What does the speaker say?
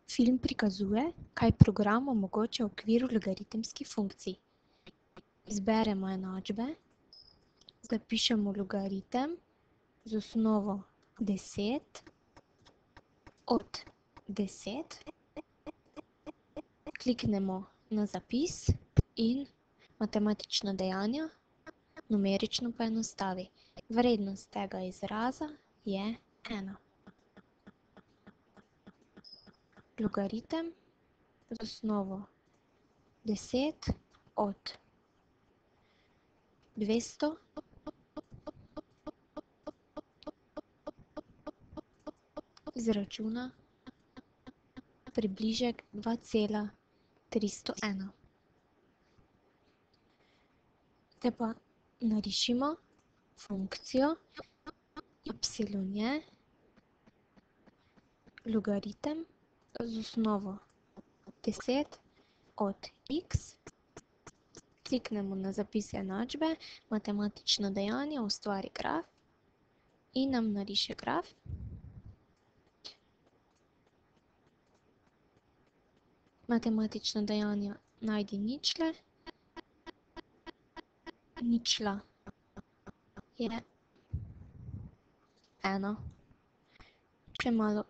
Film prikazuje, kaj program omogoča v okviru logaritemskih funkcij. Izberemo enačbe, zapišemo logaritem z osnovo 10 od 10, kliknemo na zapis in matematična dejanja numerično poenostavi. Vrednost tega izraza je 1. Logaritem z osnovo 10 od 200 izračuna približek 2,301. Zdaj pa narišimo funkcijo y je logaritem z osnovo 10 od x, kliknemo na zapis enačbe, matematično dejanje ustvari graf in nam nariše graf. Matematična dejanja najdi ničle. Ničla je 1. Če malo